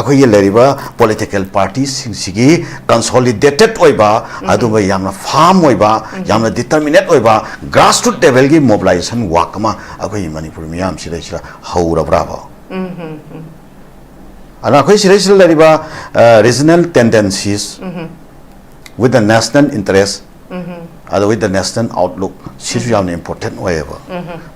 akhoi leriba political parties sigi consolidated oiba aduma yamna farm oiba yamna determinate oiba grassroots level gi mobilization work ma akhoi manipur miyam sida sira haura bravo ana akhoi sira leriba regional tendencies with the national interest with the national outlook is very important whatever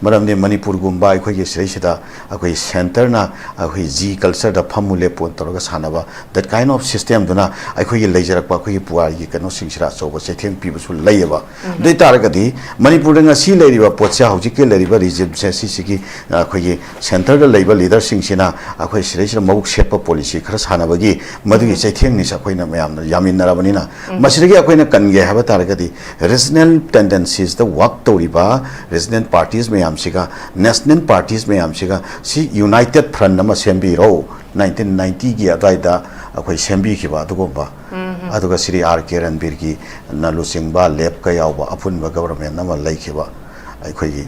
madam ne manipur gumba akhoi ge sida akhoi center na akhoi g culture da phamule pon toroga sanaba that kind of system duna akhoi ge leijarak pa akhoi puar gi kano singsira choba chetheng pibusu leiba dei taragadi manipur nga si leiriba potcha hauji ke leiriba regime se gi akhoi ge center da leiba leader singsina akhoi sira mabuk shepa policy khara sanaba gi madu gi chetheng ni sa akhoi na mayam na yamin narabani na masiri gi akhoi na kange haba taragadi regional tendencies the work to riba resident parties mayam siga national parties mayam siga si united front nama sembi ro 1990 gi adaida akhoi sembi khiba dugomba aduga siri rk ranbir gi nalu singba lep ka yawba apunba government nama laikhiba akhoi gi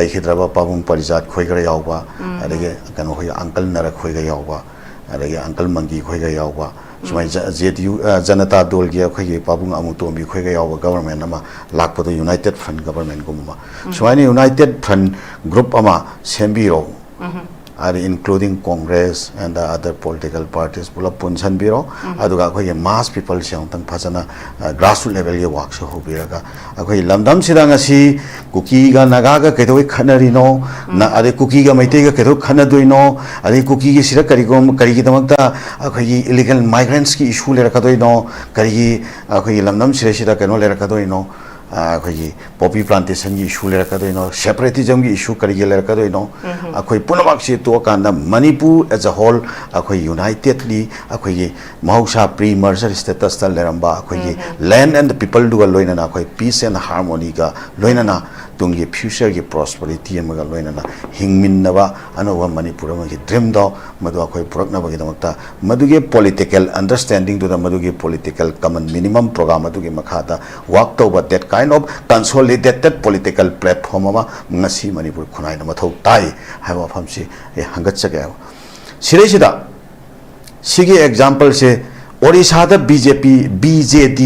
laikhidraba pabung parijat khoi gara yawba adege kanu hoi uncle nara khoi ga yawba adege uncle mangi khoi ga yawba sumai ZU janata dol gi akhoi pabung amu tombi khoi ga yawa government ama lakpa to united front government gumma sumai united front group ama sembiro are including congress and the other political parties pula punsan biro aduga akhoi mass people siang tang phajana grassroots level ye work so hobiraga akhoi lamdam sidang asi kuki ga naga ga kedoi khanari no na are kuki ga maite ga kedo khanadoi no are kuki gi sira karigom karigi tamakta akhoi illegal migrants ki issue le rakadoi no karigi akhoi lamdam sira sira keno le rakadoi no akhoi poppy plantation gi issue le rakadoi no separatism gi issue karigi le rakadoi no akhoi punamak si to kanda manipur as a whole akhoi unitedly akhoi mahausa pre merger status ta leramba akhoi land and the people do loina na akhoi peace and harmony ga loina na tungi future gi prosperity amaga loina na hingmin na ba anowa manipur ma gi dream do madu akhoi purak na ba gi damakta madu ge political understanding to the madu ge political common minimum program madu ge makhada work to but that kind of consolidated political platform ama ngasi manipur khunai na mathau tai haiwa famsi hangat chage siresida sigi example se orissa da bjd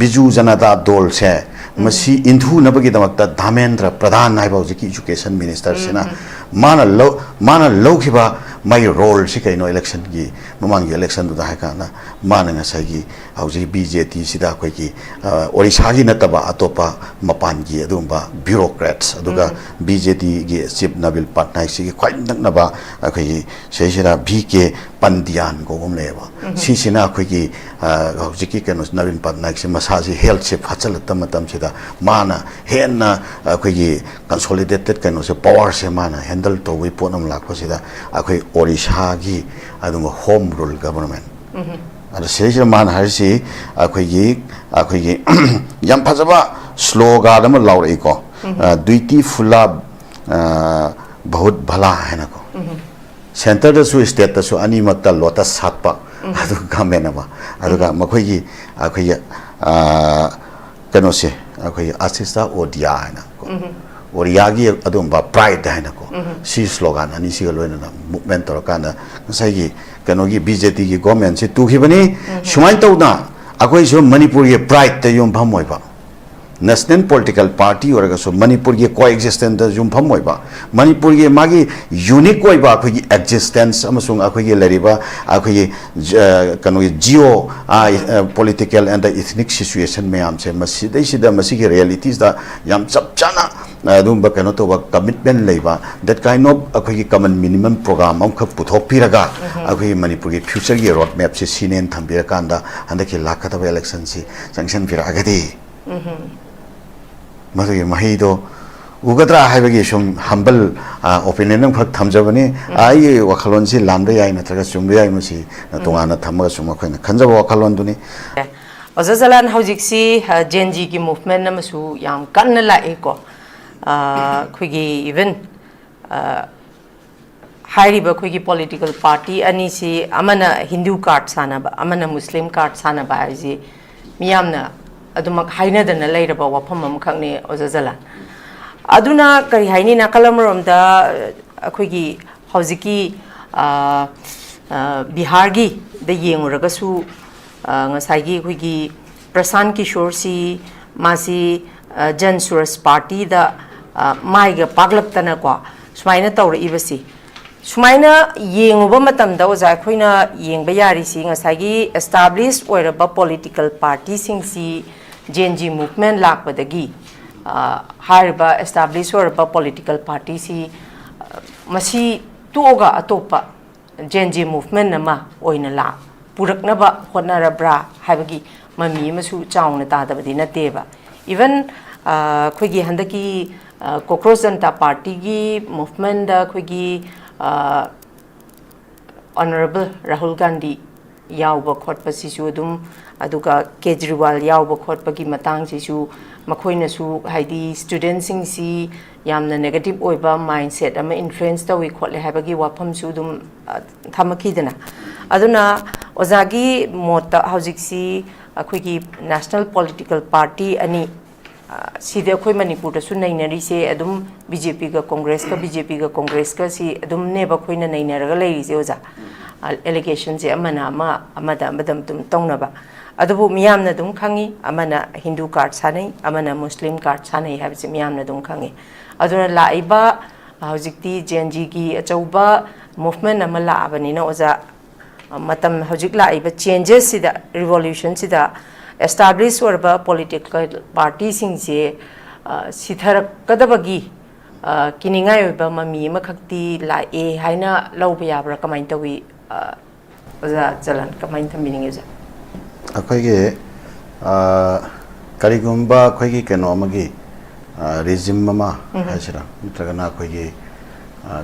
biju janata dol se masi indhu nabagi damakta dhamendra pradhan naiba ji education minister sina mana lo khiba my role si kaino election gi mamang election da hakana mana nga sagi hauji bjt sida khoi gi orissa gi nataba atopa mapan gi adumba bureaucrats aduga bjt gi chief nabil patnaik si gi khwai naknaba khoi seisira bk pandian go gom leba si sina khoi gi hauji ki kano nabil patnaik si masaji health chip hachal tamatam sida mana henna khoi gi consolidated kano se power se mana handle to we ponam lakwa sida akhoi orissa gi aduma home rule government ada seisira man harsi akhoi gi yam phajaba slogan am laurei ko duiti fula bahut bhala haina ko center da su state da su ani makta lotus satpa adu government ma aduga makhoi gi akhoi kano se akhoi assista odia haina ko oriyagi adumba pride haina ko si slogan ani si loina na movement tor kana sai gi kanogi bjt gi government se tu khibani sumai tawna akoi so manipur ye pride te yum phamoi ba national political party or so manipur ye coexistence da yum phamoi ba manipur ye magi unique koi ba akoi existence amasung akoi ye leriba akoi kanogi geo political and the ethnic situation me am se masida sida masigi realities da yam chapchana adumba kano to commitment leiba that kind of akoi common minimum program am khap puthok piraga akoi manipur ge future ge road map se sinen thambira kanda andaki lakata election si sanction piragadi madu mahido ugadra haibagi sum humble opinion am khak thamjabani ai wakhalon si lamre yai na traga sumre yai masi tongana thamaga sum khoina khanjaba wakhalon duni Jalal hojik si genji ki movement namasu yam kanna la eko khigi even hairiba khigi political party ani si amana hindu card sanaba amana muslim card sanaba ji miyamna adumak hainadana leiraba wafam am khakne Jalal aduna kari haini na kalamrom da khigi hojiki Bihar gi the yenguragasu ngasai gi Prasan Kishore si masi Jan Suraj Party da maiga paglap tana kwa sumaina tawra ibasi sumaina yenguba matamda oza khoina yengba yari si ngasai established oiraba political party sing si JNG movement lakpadagi hariba established oiraba political party si masi tuoga atopa JNG movement nama oina la puraknaba honarabra habagi mami masu chauna tadabadi nateba even khoigi handaki Cockroach Janata Party gi movement da khoigi Honorable Rahul Gandhi yauba khotpa sisu dum aduga Kejriwal yauba khotpa gi matang sisu makhoina su haidi students sing si yamna negative oiba mindset ama influence tawi khotle habagi wafam su dum thamaki dana aduna ozagi mota hauzik si khoigi national political party ani सीधे कोई मणिपुर दसु नैनरी से अदुम BJP का कांग्रेस का सी अदुम नेब कोई नैनरगा लेरिसे ओजा allegation से अमना अमदा मदम तुम तौनबा अदुबु मियामना दुम खंगी अमना हिंदू कार्ड सानै अमना मुस्लिम कार्ड सानै हाबसे मियामना दुम खंगी अदुना लाइबा हौजिकती जेएनजी की अचौबा मूवमेंट अमा लाबनिना ओजा मतम हौजिक लाइबा चेंजेस सिदा रिवोल्यूशन सिदा established orba political party sing je sithar kadabagi kiningai oba mami ma khakti la e haina lawba yabra kamai tawi oza Jalal kamai thamining uza akhoi ge karigumba akhoi ge keno amagi regime mama hasira nitragana akhoi ge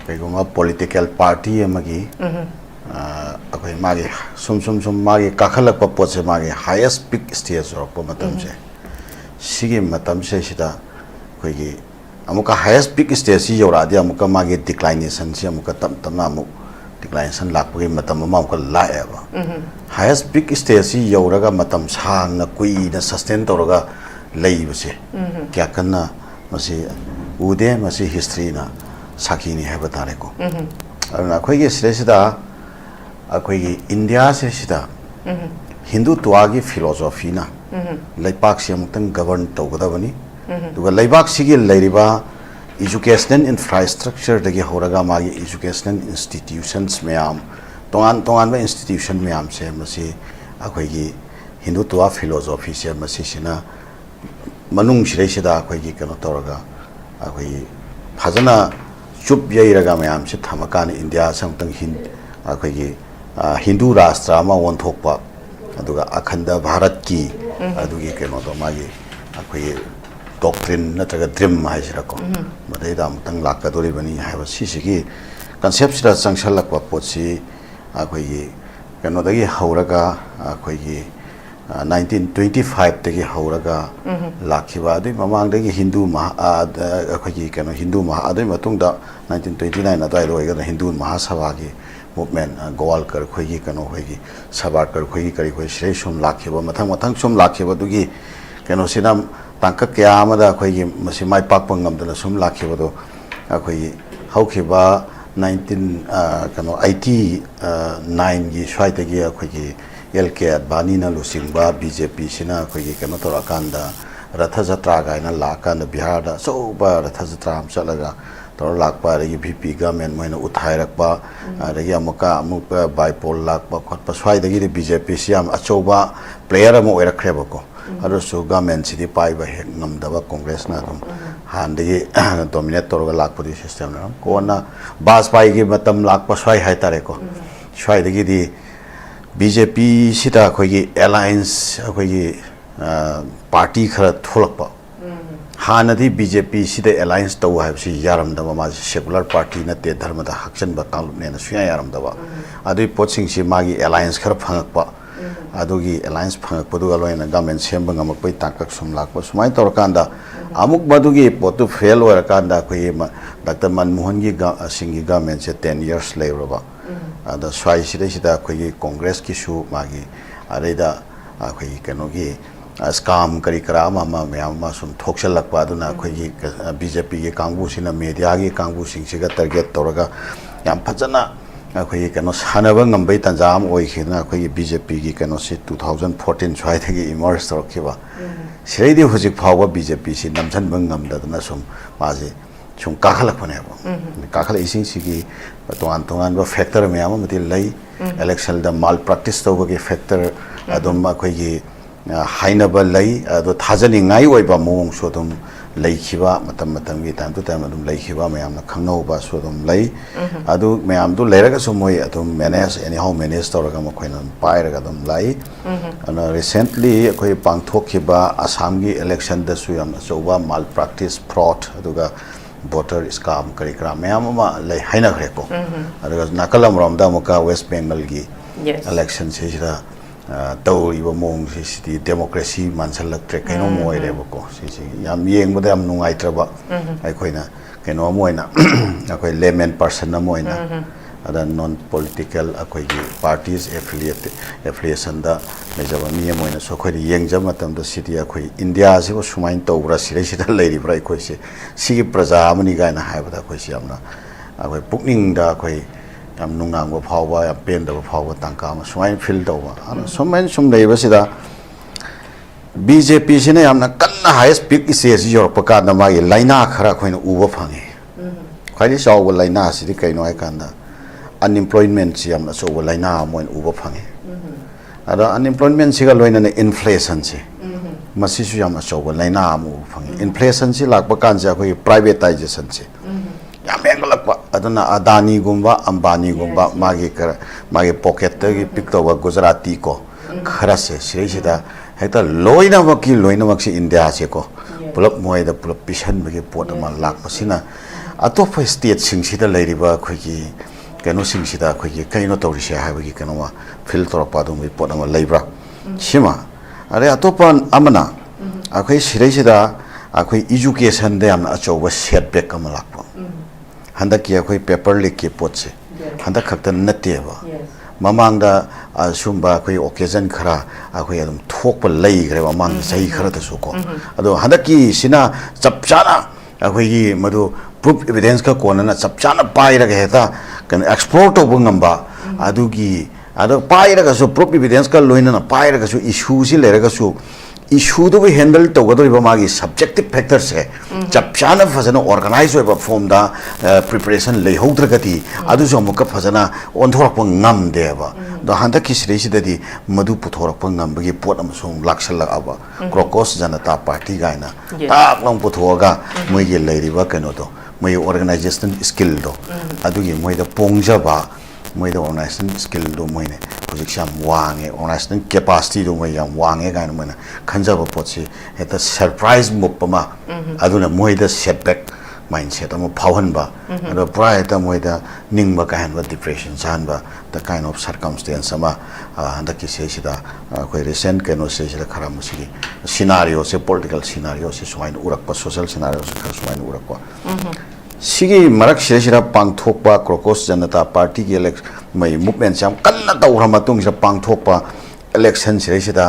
kaigumba political party amagi अखोई मागे सुम मागे काखलक पोचे मागे highest pick stage रखप मतम से सिगे मतम से सिदा खोगी अमुका highest pick stage सी योरादि अमुका मागे डिक्लाइनेशन से अमुका तमना अमुक डिक्लाइनेशन लापगे मतम अमुका लाएबा हाईएस्ट पिक स्टेज सी योरगा मतम सांगना कुइना सस्टेन तोरगा लेइबसे क्या कन्ना मसी उदे मसी हिस्ट्री ना साखीनी है बतारे को अरुना खोगी सिदा अखोई इंडिया से सिदा हिंदुत्व की फिलोसॉफी ना लेपाक से अमुतंग गवर्न तौगदबनी दुगा लेपाक सिगे लेरिबा एजुकेशनल इंफ्रास्ट्रक्चर दगे होरगा मागी एजुकेशनल इंस्टीट्यूशंस मैम तोंगान बा इंस्टीट्यूशन मैम से मसी अखोई हिंदुत्व फिलोसॉफी से मसी सिना मनुंग सिरे सिदा अखोई कनो तौरगा अखोई फजना चुप यइरगा मैम से थमकान इंडिया समतंग अखोई हिंदू राष्ट्र अमा वोंथोकपा अदुगा अखंड भारत की अदुगी केनो तो मागी अखोई डॉक्ट्रिन नत्रगा ड्रीम हाइसिरको मदैदा अमतंग लाकदोरि बनी हाइबा सिसिगी कॉन्सेप्ट सिदा संगसलकवा पोछि अखोई केनो दगी हौरगा अखोई 1925 तगी हौरगा लाखिबा अदुई ममांगदगी हिंदू महा अखोई केनो हिंदू महा अदुई मतुंगदा 1929 अदुई रोइगा हिंदू महासभा की मूवमेंट गोवालकर खोगी कनो होगी सबारकर खोगी करी खोई श्रेय सुम लाखिबा मथंग सुम लाखिबा दुगी कनो सिना तांक क्या आमदा खोगी मसी माइ पाक पंगमदना सुम लाखिबा दो खोगी हौखिबा 1989 गी स्वाइतगी खोगी एलके अडवाणी ना लुसिंगबा बीजेपी सिना खोगी कनो तोराकांदा रथ यात्रा गायना लाकांदा बिहार दा सोबा रथ यात्रा हम चलगा तौर लापा VP गवर्नमेंट मैंने उठायरपा अमुक बाइपोल लापा खोप स्वाई बीजेपी से अचौबा प्लेयर होरख्रेबको गवर्नमेंट से पाइब हेक ngमदब कांग्रेस हाँ डोमिनेट तौर लापदी सिस्टम कोना बाजपाई की लापा स्वाई हाइतारेको स्वाई बीजेपी सिदा अखोई एलायंस अखोई पार्टी खर थोलक्पा हानदी बीजेपी सिदे अलायंस तौ हाइबसी यारमदबा माजी सेकुलर पार्टी नते धर्मदा हक्चनबा कांगलुपनेना सुया यारमदबा अदुई पोचिंग सि मागी अलायंस खर फंगकपा अदुगी अलायंस फंगकपदुगा लोयना गवर्नमेंट सेमबा ngमकपै तांकक सुम लाकपा सुमाय तौरकांदा अमुक मदुगी पोतु फेल ओरकांदा खोई डॉक्टर मनमोहन की सिंगी गवर्नमेंट से 10 इयर्स लेरबा अदा स्वाई सिदा खोई कांग्रेस की सु मागी अरेदा खोई कनोगी स्काम करी करा मैम सूम थोक्सलक्पा बीजेपी की कांगू मीडिया की कांगू टारगेट तौर याम फजना ꯑꯩꯈꯣꯏꯒꯤ ꯀꯩꯅꯣ ꯁꯥꯟꯅꯕ ꯉꯝꯕꯩ ꯇꯥꯟꯖꯥ ꯑꯃ ꯑꯣꯏꯈꯤꯗꯅ ꯑꯩꯈꯣꯏꯒꯤ BJPꯒꯤ ꯀꯩꯅꯣꯁꯤ 2014 ꯁ꯭ꯋꯥꯏꯗꯒꯤ ꯏꯃꯔꯖ ꯇꯧꯔꯛꯈꯤꯕ ꯁꯤꯗꯩꯗꯤ ꯍꯧꯖꯤꯛ ꯐꯥꯎꯕ BJPꯁꯤ ꯅꯝꯁꯤꯟꯕ ꯉꯝꯗꯗꯅ ꯁꯨꯝ ꯃꯥꯁꯤ ꯁꯨꯝ ꯀꯥꯈꯠꯂꯛꯄꯅꯦꯕ ꯀꯥꯈꯠꯂꯛꯏꯁꯤꯡꯁꯤꯒꯤ ꯇꯣꯉꯥꯟ ꯇꯣꯉꯥꯟꯕ ꯐꯦꯛꯇꯔ ꯃꯌꯥꯝ ꯑꯃꯗꯤ ꯂꯩ ꯏꯂꯦꯛꯁꯟꯗ ꯃꯥꯜ ꯄ꯭ꯔꯥꯛꯇꯤꯁ ꯇꯧꯕꯒꯤ ꯐꯦꯛꯇꯔ ꯑꯗꯨꯝ ꯑꯩꯈꯣꯏꯒꯤ ꯍꯥꯏꯅꯕ ꯂꯩ ꯑꯗꯣ ꯊꯥꯖꯅꯤꯡꯉꯥꯏ ꯑꯣꯏꯕ ꯃꯑꯣꯡꯁꯨ ꯑꯗꯨꯝ ꯂꯩꯈꯤꯕ ꯃꯇꯝ ꯃꯇꯝꯒꯤ ꯇꯥꯏꯝ ꯇꯨ ꯇꯥꯏꯝ ꯑꯗꯨꯝ ꯂꯩꯈꯤꯕ ꯃꯌꯥꯝꯅ ꯈꯪꯅꯍꯧꯕꯁꯨ ꯑꯗꯨꯝ ꯂꯩ ꯑꯗꯨ ꯃꯌꯥꯝꯗꯨ ꯂꯩꯔꯒꯁꯨ ꯃꯣꯏ ꯑꯗꯨꯝ ꯃꯦꯅꯦꯖ ꯑꯦꯅꯤꯍꯥꯎ ꯃꯦꯅꯦꯖ ꯇꯧꯔꯒ ꯃꯈꯣꯏꯅ ꯑꯗꯨꯝ ꯄꯥꯏꯔꯒ ꯑꯗꯨꯝ ꯂꯥꯛꯏ ꯑꯗꯨꯅ ꯔꯤꯁꯦꯟꯠꯂꯤ ꯑꯩꯈꯣꯏ ꯄꯥꯡꯊꯣꯛꯈꯤꯕ ꯑꯁꯥꯝꯒꯤ ꯏꯂꯦꯛꯁꯟꯗꯁꯨ ꯌꯥꯝꯅ ꯑꯆꯧꯕ ꯃꯥꯜ ꯄ꯭ꯔꯥꯛꯇꯤꯁ ꯐ꯭ꯔꯣꯗ ꯑꯗꯨꯒ voter scam kari kara mayam ama lay haina khre ko aduga nakal amrom da amuka West Bengal gi election se sira tawri ba mong si democracy mansalak tre kaino moi re ko si yam yeng ba yam nungai tra ba ai khoina kaino moina akoi layman person na moina ada non political akoi gi parties affiliation da mejaba mi moina so khoi yeng jam matam da city akoi India se ko sumain tawra sire sida leiri brai khoi se si praja amani ga na haiba da khoi si amna akoi pukning da akoi yam nungnang ba phawba yam pen da ba phawba tangka ma sumain feel tawba ana sumain sum leiba sida BJP sine yamna kanna highest peak ise si yor paka da ma gi laina khara khoina uba phange khali saw ba laina si di kaino ai kanda unemployment si amna so laina moin uba phange ada unemployment si ga loina ne inflation si masi su yam so laina amu phange inflation si lakpa kan ja khoi privatization si yam engalakpa aduna adani gumba ambani gumba magi pocket ta gi pick to gujarati ko khara se sirei sida heta loina mak si India se ko pulap moi da pulap pisan bagi pot ma lakpa sina atop state sing sida leiriba khoi gi kano sing sida khoi gi kaino tori se ha bagi kano ma fil tor pa dum pot ma leibra sima are atopan amana akhoi sirei sida akhoi education de amna achoba setback am lakpa handa ki akhoi paper leak ki pot se handa khakta natte ba mamang da sumba akhoi occasion khara akhoi adum thokpa lei gre mamang sai khara da su ko ado handa ki sina chapchana akhoi gi madu proof evidence ka kona na chapchana pai ra ga heta kan explore to bungamba adugi ado pai ra ga su proof evidence ka loina na pai ra ga su issue si le ra ga su issue to be handle to ga do ba magi subjective factors hai chapchana fazana organize ba form da preparation le hodra gati adu so muka fazana on thorak pa ngam de ba do handa ki sri si dadi madu puthorak pa ngam bagi pot am so laksal la aba crocus janata party gaina ta long puthoga moi ge leiri ba kano do moi organization skill do adu gi moi da pongja ba moi da organization skill do moi ne project sam wange organization capacity do moi yam wange gaina moi na khanja ba pot si eta surprise mupama aduna moi da setback mindset am phawhan ba ado prior ta moi da ningba ka han ba depression san ba the kind of circumstance ama handa ki se sida koi recent keno se sida khara musigi scenario se political scenario se swain urak pa social scenario se khara swain urak pa sigi marak sira pangthok pa crocus janata party ki election mai movement sam kanna tawra matung sira pangthok pa election sira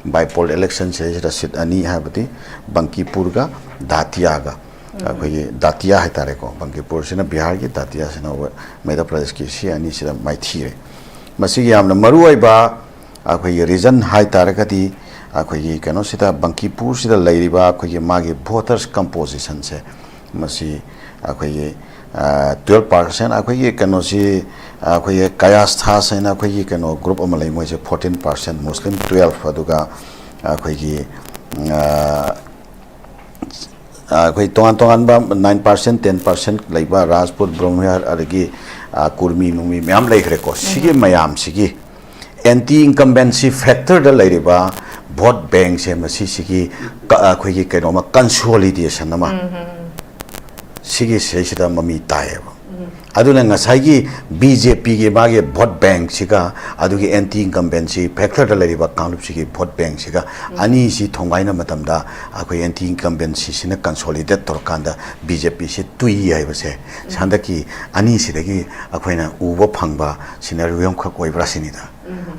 bipolar election sira sit ani habati bankipur ga datia ga akhoi datia hai tare ko bankipur sina Bihar ki datia sina Madhya Pradesh ki si ani sira mai thire masigi yamna maru ai ba akhoi reason hai tare ka di akhoi kano sida bankipur sida leiriba akhoi magi voters composition se masi akhoi 12% akhoi kano si akhoi kayastha sen akhoi kano group amalai moi se 14% muslim 12 aduga akhoi ki akhoi tongan ba 9% 10% laiba Rajput Brahmiyar adagi kurmi mumi myam laikre ko sigi mayam sigi anti incumbency factor da lairiba vote bank se masi sigi akhoi ki kano ma consolidation ama sigi se sida mami taeba aduna ngasai BJP gi magi vote bank siga adugi anti incumbency factor da lariba kanup sigi vote bank siga ani si thongaina matamda akoi anti incumbency sina consolidate torkanda BJP si tui aiba se sandaki ani sidagi akoina ubo phangba scenario yam khak oibra sinida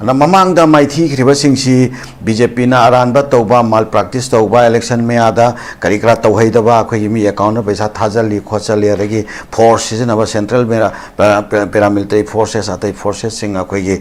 na mamang da mai thi khriba sing si BJP na aran ba toba mal practice toba election me ada karikra to hai da ba khoi mi account na paisa thajali khochali ragi force na ba central paramilitary forces atai forces sing khoi gi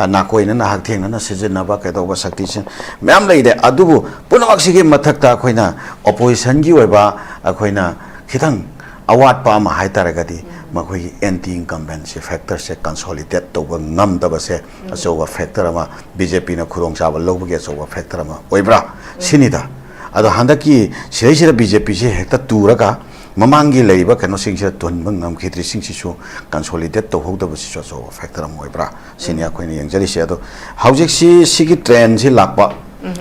na koi na hak theng na season na ba ka to ba sakti sin ma'am lai de adubu punamak si gi mathak ta khoi na opposition gi oi ba khoi na khitang award pa ma hai taragadi makoi anti incumbency factor se consolidate to ngam da ba se so factor ma BJP na khurong cha ba log ge so factor ma oibra sinida ado handaki sira BJP se hekta turaga mamangi leiba kano sing se ton bang ngam khitri sing si su consolidate to hok da ba si so factor ma oibra sinia khoi ni yangjali se ado haujik si sigi trend si lakba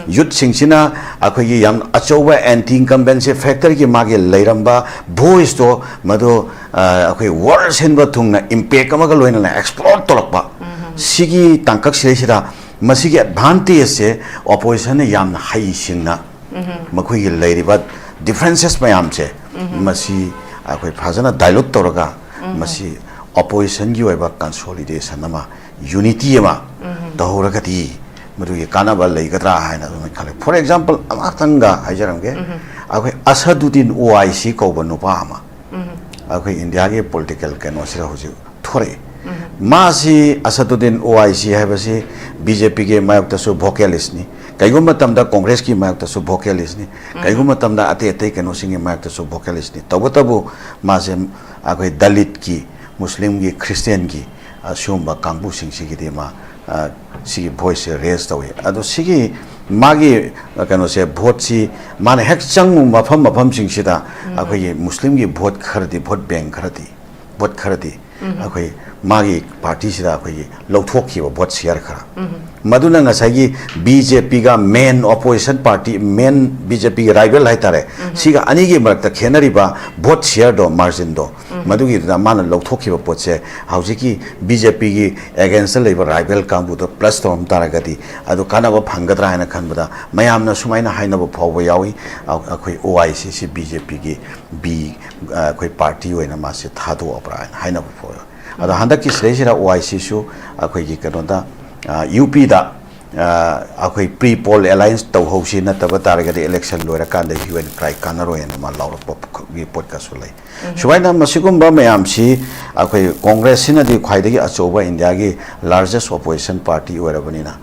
youth singchina akhoi yam achoba anti incumbency factor ki mage leiramba voice to mado akhoi world senba thungna impact amaga loina na explore tolakba sigi tangkak sira masigi advantage se opposition ne yam hai singna makhoi leiriba differences mayam che masi akhoi phajana dialogue toraga masi opposition gi oiba consolidation ama unity ama dahuragati मरुगे कानाबा लेगद्रा हाइना खले for example अमातंगा हाइजरंगे आखै Asaduddin OIC कौबा नुपा अमा आखै India के political केनोसिरा होजि थोरे मासी Asaduddin OIC हैबसी BJP के मायक्तसु vocalist नि कईगुम मतमदा कांग्रेस की मायक्तसु वोकलिस्ट नि कईगुम मतमदा अते अते केनोसिंग मायक्तसु वोकलिस्ट नि तबतबु मासे आखै दलित की मुस्लिम की क्रिश्चियन की असुम्बा कांगबु सिंगसिगी देमा सी voice raise tawai ado sigi magi kano se vote si mane hek chang mafam sing sida akhoi muslim gi vote khardi vote bank khardi akhoi magi party sida akhoi lawthok ki vote share khara maduna nga sagi BJP ga main opposition party main BJP ga rival hai tare siga ani gi marak ta khenari ba vote share do margin do madugi da man lawthok ki vote se hauji ki BJP gi against labor rival kambu do plus to taragati adu kana ba phangadra haina khanbada mayam na sumaina haina ba phawba yawi akhoi OIC si BJP gi B akhoi party hoina ma se thadu opra haina ba pho adu handak ki sresira OIC su akhoi gi kanonda UP da akhoi pre poll alliance to hosi na taba taragati election loira kan da UN cry kanaro en ma law gi podcast sulai subaina masigum ba mayam si akhoi congress sina di khwaidagi achoba india gi largest opposition party oirabani na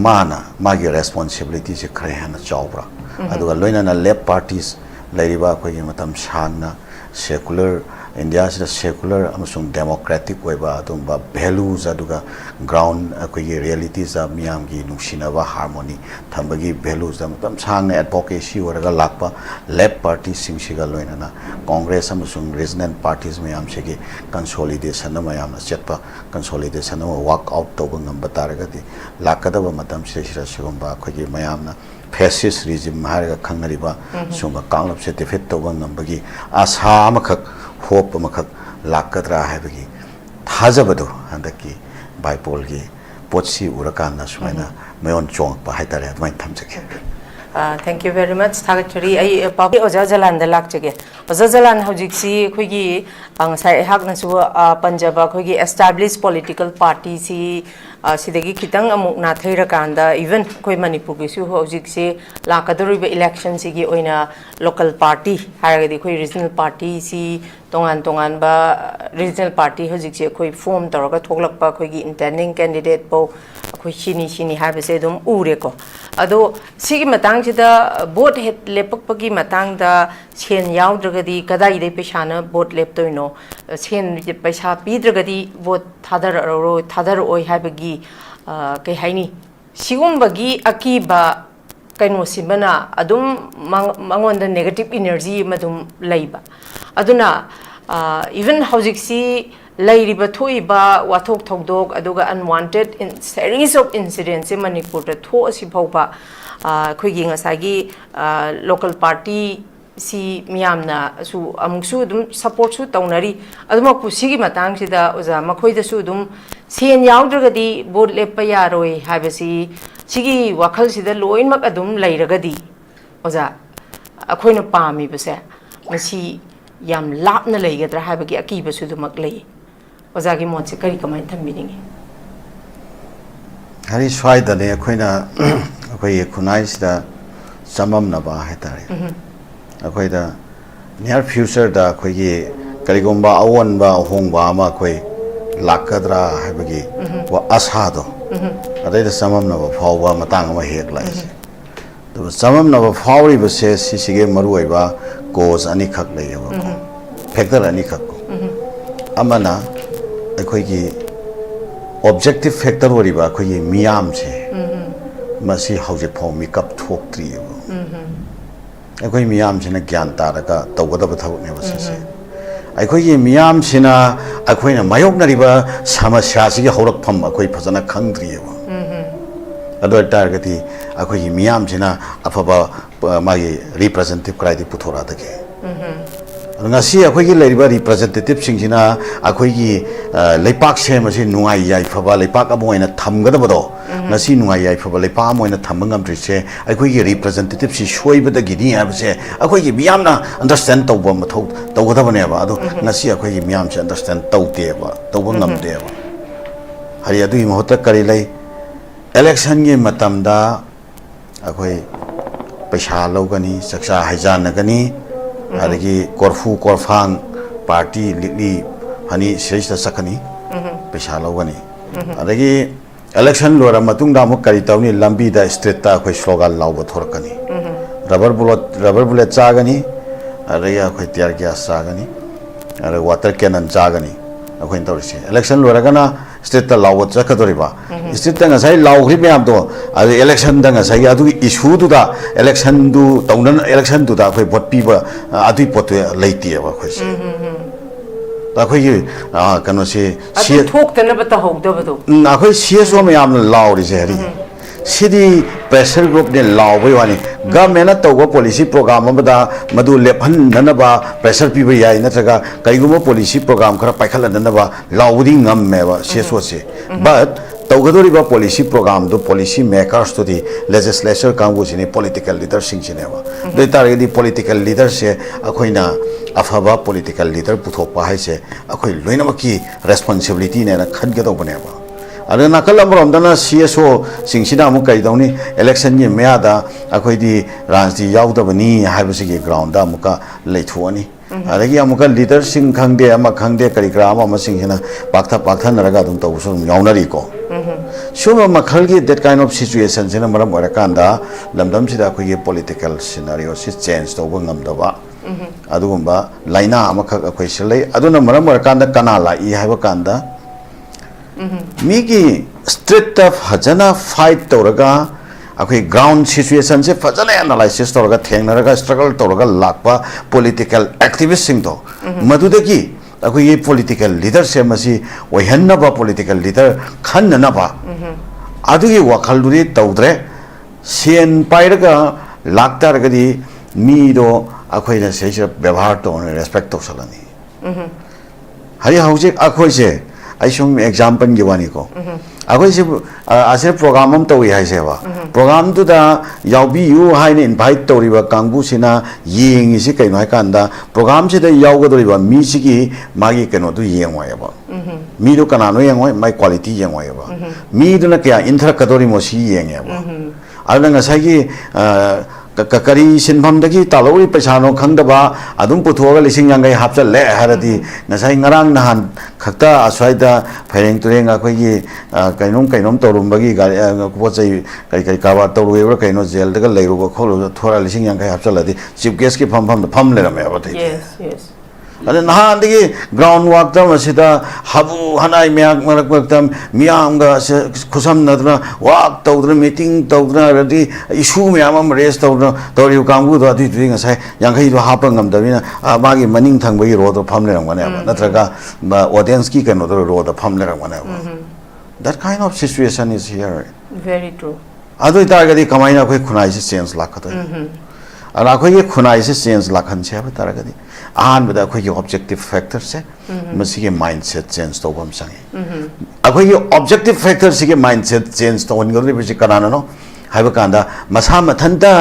mana magi responsibility se khare hana chawbra aduga loina na left parties lairiba akhoi gi matam sangna secular India is a secular amasung democratic oiba adumba values aduga ground akhoi realities a miyam gi nungsinaba harmony thambagi values da matam sang advocacy oraga lakpa left party singsiga loina na congress amasung regional parties miyam segi consolidation na mayam na chetpa consolidation na work out toba ngamba taragati lakadaba matam sesira sigomba akhoi gi mayam na fascist regime harga khangnariba sumba kanglap se defeat toba ngambagi asa amakak hope amakak lakadra haibagi thajabadu handaki bipolar gi potsi urakan na sumaina mayon chong pa haitare admai thamjake thank you very much thagachari ai papi oja jalan da lakjage oja jalan hojiksi khoigi angasai hak na su punjab khoigi established political party si sidagi kitang amuk na thaira kanda even koi manipur gi su hojiksi lakadori be election si gi oina local party haragadi khoi regional party si tongan ba regional party hojiksi khoi form taraga thoklakpa khoi gi intending candidate po khoi chini habese dum ure ko ado sigi matang sida vote het lepakpagi matang da chen yaudragadi kadai dei pesana vote leptoino chen paisa pidragadi vote thadar oi habagi kai haini sigumbagi akiba kaino simana adum mangonda negative energy madum leiba aduna even housiksi lairiba thoiba wathok thokdok aduga unwanted in series of incidents in manipur ta tho asi phauba khoigi ngasagi local party si miyamna su amuksu dum support su taunari aduma pusigi matang sida oza makhoi da su dum sen yaudragadi board lepa yaroi habasi sigi wakhal sida loin mak adum lairagadi oza akhoina pami base masi yam lapna leigadra habagi akiba su dum mak lei oza gi mon se kari kamai thambiningi hari swai da ne akoina akoi khunai sida samam na ba hetare akoi da near future da akoi gi karigomba awon ba hongba ma akoi lakadra habagi wa asha do adai da samam na ba phawwa matang ma hek lai se to samam na ba phawri ba se sisige maru oi ba cause ani khak lai ba factor ani khak amana akoi gi objective factor wari ba akoi gi miyam se masi hauji phau makeup thok tri ba akoi miyam sina gyan ta ra tawgada ba thau ne ba se akoi gi miyam sina akoi na mayok na riba samasya si gi horak pham akoi phajana khangdri ba ado targeti akoi gi miyam sina afaba magi representative krai di puthora da ke ngasi akoi gi leriba representative sing sina akoi gi leipak se ma si nungai yai phaba leipak amoina thamgada bodo ngasi nungai yai phaba leipa amoina thamngam tri se akoi gi representative si shoiba da gi ni ha se akoi gi miyam na understand tawba mathau tawgada bane ba ado ngasi akoi gi miyam se understand tawte ba tawba ngam de ba hari adu gi mohota kari lai election gi matam da akoi paisa logani saksa haijan nagani adagi korfu korfang party likli hani sejta sakani paisa logani adagi election lora matung da mo kari tawni lambi da street ta khoi slogan law thorkani rubber bullet chagani adagi khoi tear gas chagani adagi water cannon chagani akhoi tawrisi election lora kana state ta law chakadoriba state ta ngasai law hri myam do adu election da ngasai adu issue du da election du tawnan election du da khoi vote pi ba adu pot leiti ba khoi se ta khoi gi kano se adu thok tana ba ta hok da ba do na khoi CSO myam law ri se ri sidi pressure group ne law bai wani government na tawba policy program amada madu lephan nana ba pressure pi bai yai natraga kaiguma policy program khara paikhala nana ba law di ngam me ba CSO se but tawgadori ba policy program do policy makers to the legislature kangu sini political leader sing sine ba doi tar di political leader se akhoina afaba political leader puthok pa hai se akhoi loina ma ki responsibility ne na khan ga do bane ba ada nakal amrom dana CSO singsina mu kai dawni election ye mea da akhoi di ranji yaw da bani haibasi ge ground da muka leithuani adagi amuka leader sing khangde ama khangde kari gram ama singsina paktha naraga dum to usum yawnari ko shuma makhal gi that kind of situation sina maram orakanda lamdam sida akhoi ge political scenario si change to ngam da ba adugumba laina ama khak akhoi silai aduna maram orakanda kana la I haiba kanda migi street ta fajana fight toraga akoi ground situation se fajana analysis toraga thengnaraga struggle toraga lakpa political activist sing to madudagi akoi ye political leader se masi oihanna ba political leader khanna ba adugi wakhal duri tawdre sen pairaga laktar gadi mi do akoi na se ব্যবহার to respect to salani hari hauje akoi se I show example giwani ko agoi se ase program am to hai se ba program tu da yaubi you hai ne invite to riba kangbu sina yeng isi kai noi kanda program se da yau ga do riba mi si gi magi keno tu yeng wa ba mi do kana no yeng wa my quality yeng wa ba mi do na kya inthra kadori mo si yeng ya ba ala nga sai gi kakari sinpham dagi talori paisano khangdaba adum puthoga lising yangai hapchal le haradi nasai ngarang nahan khakta aswaida phaireng tureng akhoi gi kainom torum bagi pochai kai kawa toru ebra kaino jail daga leiru go kholu thora lising yangai hapchal adi chief guest ki pham le rame abate yes ada nahan dagi ground work ta masida habu hanai myak marak tam miam ga khusam nadra work tawdra meeting tawdra radi issue myam raise tawdra tori kangbu do adi doing sai yangai do hapang ngam davina magi maning thang bagi ro do pham le ram gane ba natraga audience ki kano do ro do pham le ram gane ba that kind of situation is here very true adu targadi kamaina khoi khunai se change lakhato ala khoi ge khunai se change lakhan che ba targadi an bada khoi ge objective factor se masi ge mindset change to bam sangi akhoi ge objective factor se ge mindset change to on gori bi kanana no haiba kanda masa mathanta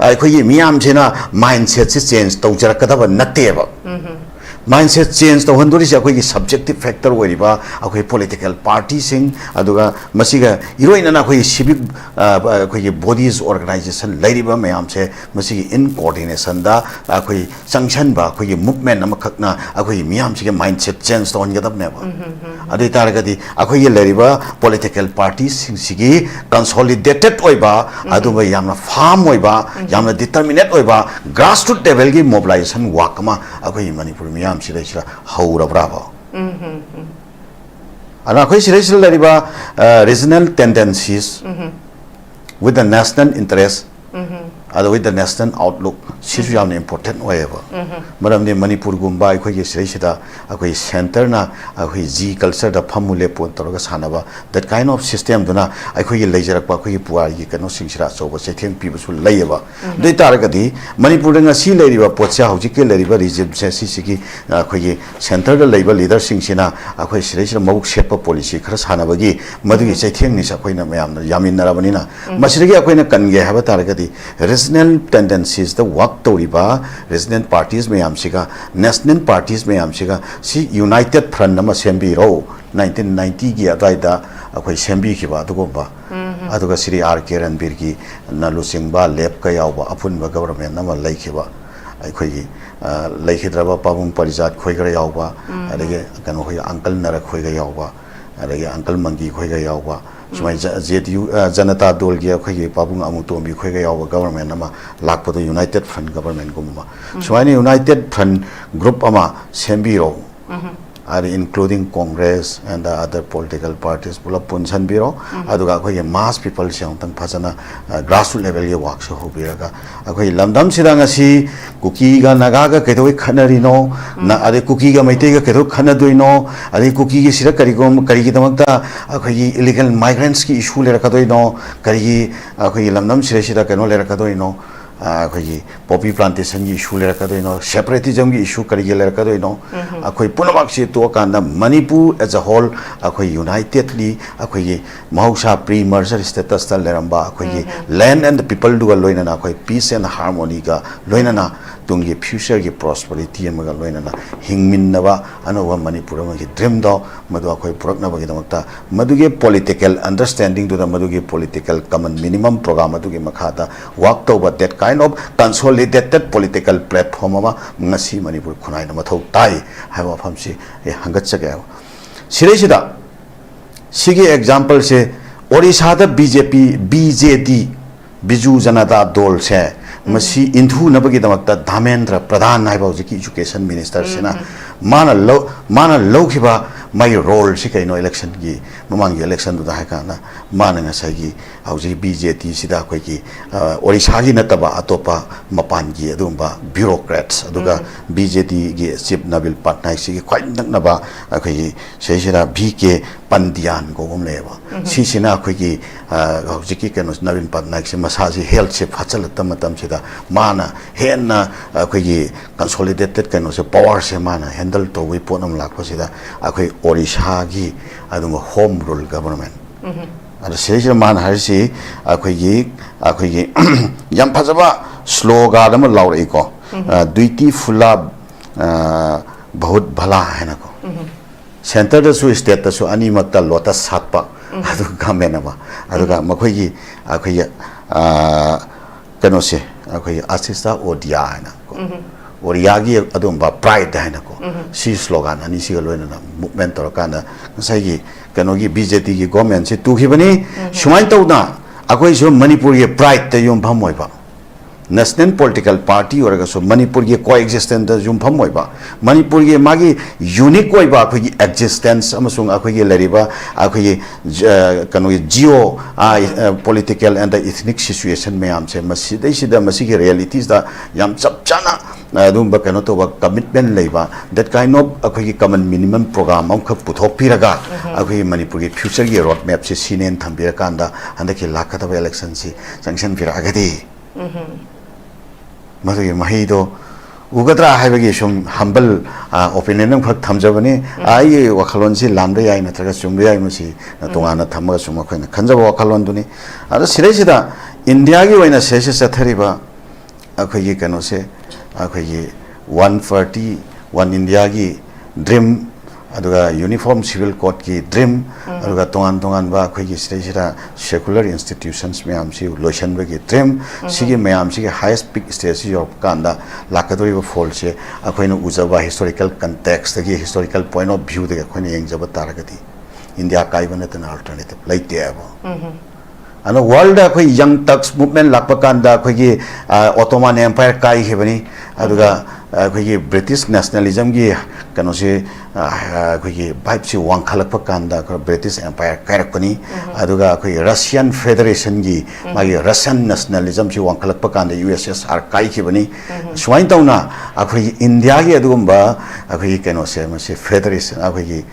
akhoi ge miyam chena mindset se change to jara kada ba natte ba mindset change to handuri se akoi subjective factor wariba akoi political party sing aduga masiga iroina na akoi civic akoi bodies organization lairiba mayam se masigi in coordination da akoi sanction ba akoi movement amakakna akoi miyam se mindset change to ongadab ne ba adu taragadi akoi lairiba political parties sing sigi consolidated oiba aduba yamna farm oiba yamna determinate oiba grassroots level gi mobilization work ma akoi manipur miyam how bravo. And regional tendencies with the national interest, with the national outlook, is very important. Madam the Manipur Gumba, I center na, Z culture, the Pamule Pontaroga Sanava, that kind of system, Dona, I could laser Paki Pua, you cannot sing so was I think people will lay over. The Targadi, Manipur and a sea lady, Pocha, Hojiki, Ladiva, Regime, Sisiki, center the labor leader Singina, a question of shape policy, Krasanavagi, Madu is a thing is a queen of Yamin Ravanina, Masriga Quina Kange have a Targadi. Regional tendencies the work to riba resident parties may amsiga national parties may amsiga si united front nama sembi ro 1990 gi adaida akoi sembi ki ba dugo ba aduga siri RK Ranbir gi nalusingba lab ka yawba apunba government nama laikhiba akoi laikhidraba pabung parijat khoigra yawba adege kanu khoi uncle nara khoiga yawba adege uncle mangi khoiga yawba Sumai ZU Janata Dolgia Kway Pabung Amutombi Kway government ama Lakpo United Front government Gumma. Sumai United Front group ama Sembiro are including Congress and the other political parties Pula Punsan Biro, Aduga Kway mass people Shantang Pasana grassroots level work so Hubiraga. Akway Lamdam Sidangasi, Kukiga Nagaga Keto Kanarino, Na Ade Kukiga Maitega Keto Kanaduino, Ade Kuki Sirakarigum Karikitamata, Akway illegal migrants ki issue Leracadoino, Kari Akway Lamdam Sireshida Cano Leracadoino. Poppy plantation issue Leracadoino, separatism issue Karigeleracadoino, Akoi Punamaxi to Akanda, Manipur as a whole, Akoi unitedly, Akoi Mausha pre merger status Leramba, Akoi land and the people do a loinana, Akoi peace and harmony, Loinana, Tungi future prosperity and Magaloinana, Hingmin Nava, and over Manipur, dreamed of Maduakoi Proknavagita, Maduge political understanding to the Maduge political common minimum program to Makata, walked over that kind of consolidated political platform ngasi Manipur Kunai Mato Tai have a famsi a Hangatsaga. Sireshida Sigi example say Orissa the BJD Biju Janata Dol say Masi Intu Nabagitamakta Dhamendra Pradhan Naibauki education minister Sina Mana Lokiba my role Sikaino election gi Mamang election to the Hakana Mananga Sagi Auzi BJT Sida Kweki Orishagi Nataba Atopa Mapangi Adumba bureaucrats Aduga BJT gi Sip Nabil Patnai Sigi quite Naba Akweki Seshira BK Pandian Gogum Leva Sisina Kweki Ziki Kanos Nabil Patnai Masaji health ship Hatchalamatam Sida Mana Hena Kweki consolidated Kanos power Semana handle to we put them Lakosida Akwe Orissa gi aduma home rule government. And the Session man has see Akwe Yampazaba slogan Lauriko duty fulla Bahut Bala Hanako. Center the Swiss state so animata lotus hatpa Adu Gamenama Aduga Makoyi Akwe Kanose Akwe Assista or Diana. Oriagi Adumba pride Dinako. See slogan and issue movement or Kana Sagi Kanogi BJT government say to Hibani Shumaito na Akoisho Manipuri pride the Yum Pamoiba. National political party or so Manipuri coexistence the Yum Pamoiba. Manipuri Magi unique Waiba existence Amasung Akogi Lariba Akogi Kanogi geo political and the ethnic situation may am say Masida Masiki realities the Yam Chapchana. Dumba Kanoto commitment labor that kind of a common minimum program of Putopiraga, a Manipuri future year roadmap, Sine and Tambirakanda, and the Kilakata elections, sanction Viragadi. Mother Mahido Ugatra Havagation, humble opinion of Tamjavani, I Wakalonsi, Lambria in a Tragasumbia, Musi, Natuana Tamasuma, Kanza Wakalonduni, other Siresida, India, in a session at Hariba, a Kanose. 140 one India ki dream aduga uniform civil code ki dream aduga tongan ba khoi ki stage secular institutions me am si lotion ba ki dream sigi me am si highest peak stage of kanda lakadori ba fall che akhoi no ujaba historical context ki historical point of view de khoi ne engjaba taragati India kai bana tan alternative laite abo ano world akhoi young turks movement lakpa kanda khoi ki Ottoman empire kai hebani aduga khoi British nationalism gi kano se khoi vibe si wang khalak pa kanda British empire kairakani aduga khoi Russian federation gi magi Russian nationalism si wang khalak pa kanda USSR kai khibani swain tauna akhoi India gi adugumba akhoi kano se federation akhoi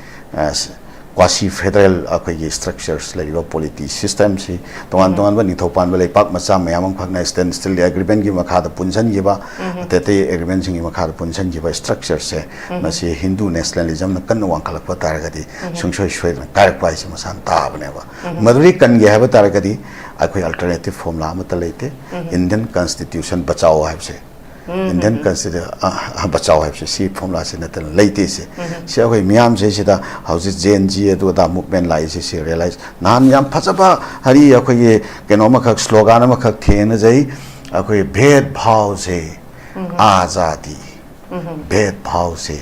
quasi federal akhoi structures laiba polity system si tongan ba nithopan ba leipak macha mayam khakna stand still agreement gi makha da punjan gi ba tete agreement sing gi makha da punjan gi ba structure se masi Hindu nationalism na kan wang khalak pa taragati sungshoi shoi na karak pa si masan ta bane ba maduri kan gi ha ba taragati akhoi alternative formula ma ta leite Indian constitution bachao ha se Indian consider bachao hai si formula se natal leite se se khoi miam se sida hausi JNG adu da movement lai se realize nan yam phachaba hari akhoi keno ma khak slogan ma khak thena jai akhoi bhed bhav se azadi bhed bhav se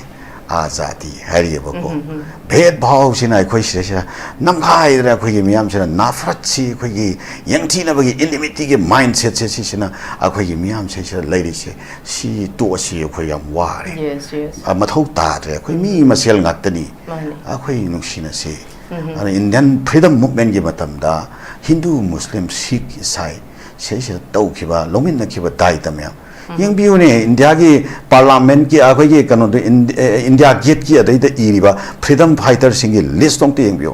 azadi hari bako bhed bhav sina akhoi se namkhai ra akhoi miam se nafrat si akhoi yangthi na bagi enmity ge mindset se sina akhoi miam se leiri se si to si akhoi yam ware yes mathau ta re akhoi mi masel ngaktani akhoi nuksina se ana Indian freedom movement ge matam da Hindu Muslim Sikh Isai se tau khiba lomin na khiba dai tamya yang biu ne India ki parliament ki akhoi ki kano India gate ki adai da iriba freedom fighter singi list tong te yang biu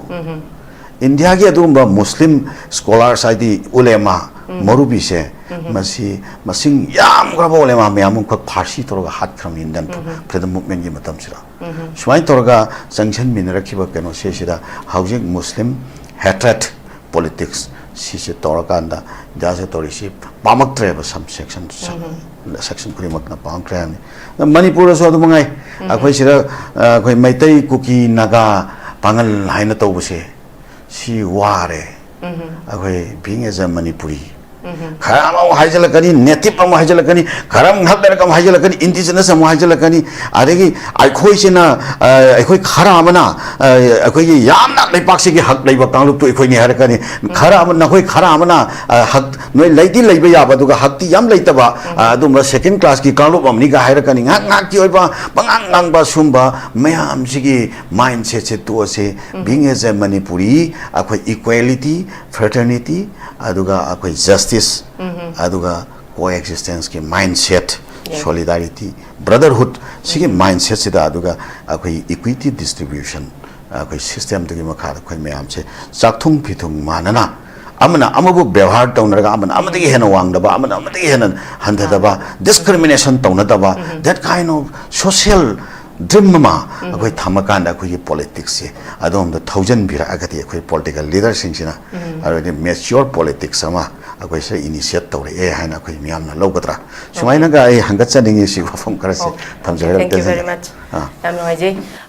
India ki adum ba Muslim scholars id ulema marubi se masi masing yam grabo ulema myam ko pharsi toroga hat from Indian freedom movement ki matam sira swai toroga sanction min rakhiba kano se sira housing Muslim hatred politics si se torakanda jase torisi pamak treba some section kuri makna pang kram manipur so mangai akhoi sira akhoi maitai kuki naga pangal haina tawbse si ware akhoi being as a manipuri kharam haijalakani native am haijalakani kharam nghabler kam haijalakani indigenous am haijalakani adegi akhoi sina akhoi kharamana akhoi yamna leipak si gi hak leiba kanglup tu akhoi ni harakani kharam na khoi kharamana hak noi leidi leiba yaba duga hakti yam leitaba adum second class ki kanglup am ni ga harakani ngak ki oiba bangang nang ba sumba mayam sigi mindset se to se being as a manipuri akhoi equality fraternity aduga akhoi justice aduga coexistence ki mindset solidarity brotherhood sigi mindset sida aduga akhoi equity distribution akhoi system de makha akhoi mayam se chakthung phithung manana amana amabu ব্যবহার taunaraga amana amadagi hena wangdaba amana amadagi hena handadaba discrimination taunadaba that kind of social dream ma akhoi thamakanda akhoi politics se adom the thousand bira agati akhoi political leaders singina already mature politics ama akhoi se initiate tawre e haina akhoi miyamna logadra sumaina ga ai hangat chaningi si wafam karase thamjara thank you very much